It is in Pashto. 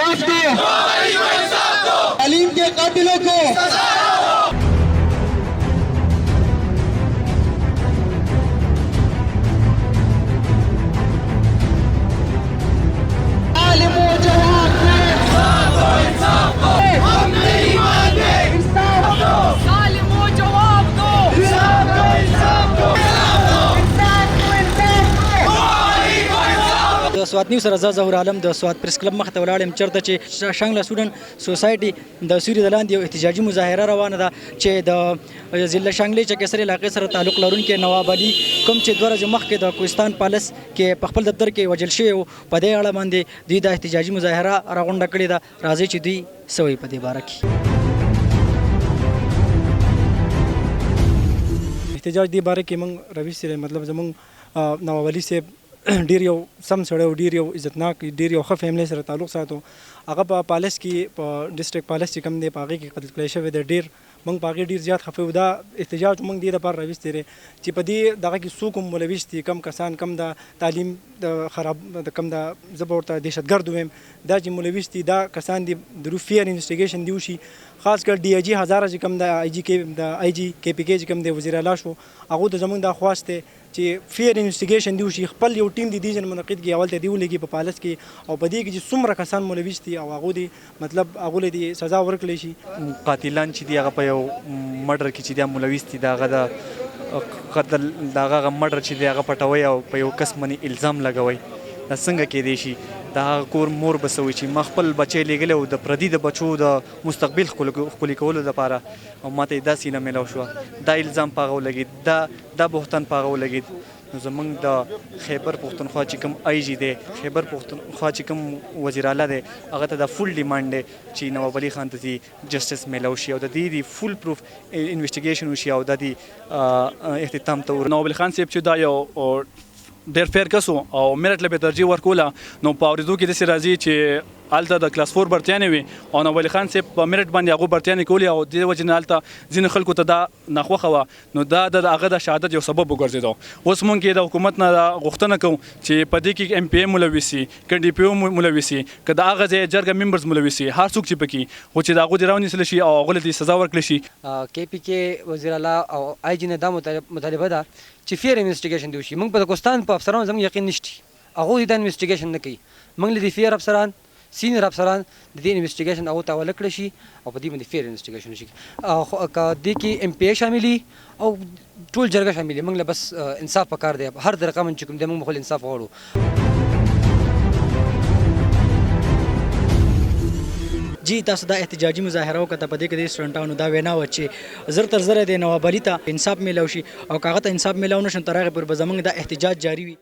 इंसाफ दो, तालीम के कातिलों को سوات نیوز سره ظهور عالم د سوات پریس کلب مخ ته ولاړم چرته چې شانگلہ سټوډنٹ سوسائٹی د سوري د لاندې یو احتجاجي مظاهره روانه ده چې د ضلع شانگلې چې کثیر علاقې سره تعلق لرونکي نواب علي کوم چې 2 ورځې مخکې د کوهستان پالیس کې په خپل دفتر کې وژل شوی و په دې اړه باندې دوی د احتجاجي مظاهره راغونډه کړې ده. راځي چې دوی سوي په دې باره کې احتجاج دی باره کې موږ روي سره مطلب زموږ نواب علي صاحب ډیر یو سم سړی او ډیر یو عزتناک ډیر یو ښه فیملی سره تعلق ساتو. هغه په پالیس کې په ډسټرکټ پالیس چې کوم دی په هغې کې قتل کړی شوی دی. ډیر موږ په هغې ډېر زیات خفه وو. دا احتجاج موږ دې دپاره راویستی دی چې په دې دغه کې څوک هم ملوث دي، کم کسان کم د تعلیم د خراب کم د زه به ورته دهشتګرد ویم دا چې ملوث دي دا کسان دي د فیر انویسټیګیشن دی وشي. خاص کر ډي آی جي هزاره چې کوم د آی جي کے پی کې چې کوم دی وزیر اعلی شو هغو ته زموږ دا خواست دی چې فیر انویسټیګیشن دی وشي. خپل یو ټیم د دې ځای منعقد کړي اول ته دې ولګي په پالیس کې او په دې کې چې څومره کسان ملوث دي او هغو دي مطلب هغو له دې سزا ورکړلی شي. قاتلان چې دي هغه په یو مډر کې چې دی ملوث دي د هغه د قتل د هغه مډر چې دی هغه پټوي او په یو کس باندې الزام لګوي. دا څنګه کیدی شي؟ د هغه کور مور به څه وایي چې ما خپل بچی لیږلی و د پردي د بچو د مستقبل ښکلي کولو دپاره او ما ته یې دا سینه میلاو شوه، دا الزام په هغه ولګېد، دا بهتان په هغه ولګېد. نو زموږ د خیبر پښتونخوا چې کوم آی جي دی، خیبر پښتونخوا چې کوم وزیر اعلی دی، هغه ته دا فل ډیمانډ دی چې نواب علي خان ته دې جسټس میلاو شي او د دې د فل پروف انویسټیګیشن وشي او د دې اختتام ته نواب علي خان صاحب چې دا یو ډېر فیر کس و او میرټ له به ترجیح ورکوله نو په اورېدو کې داسې راځي چې هلته د کلاس 4 برتیانې وي او نواب علي خان صاحب په میرټ باندې هغو برتیانې کولې او دې وجې نه هلته ځینې خلکو ته دا ناخوښه وه نو دا د هغه د شهادت یو سبب وګرځېدو. اوس مونږ د حکومت نه دا غوښتنه کوو چې په دې کې ایم پی اے ملوث سي، که ډي پي او ملوث سي، که د هغه ځای جرګه ممبرز ملوث سي، هر څوک چې پکې خو چې د هغو دې راونیسلی شي او هغو له دې سزا ورکړلی شي. کے پی کې وزیر اعلی او آی جي نه دا مطالبه ده چې فیر انویسټیګیشن دی وشي. موږ په کوهستان په افسرانو زموږ یقین نشته، هغوی دا انویسټیګیشن نه کوي. موږ له دې فیر افسران سینیر افسران د دې انویسټیګیشن هغو ته حواله کړی شي او په دې باندې فیر انویسټیګیشن وشي. که دې کې ایم پی اے شاملي او ټول جرګه شاملي، موږ له بس انصاف پکار دی. هر د رقم چې کوم دی موږ خپل انصاف غواړو. جی تاسو دا احتجاجي مظاهره وکړه په دې کې د سټوډنټانو دا وینا وه چې زر تر زره د نواب علي ته انصاف میلاو شي او که هغه ته انصاف میلاو نه شي تر هغې پورې به زموږ دا احتجاج جاري وي.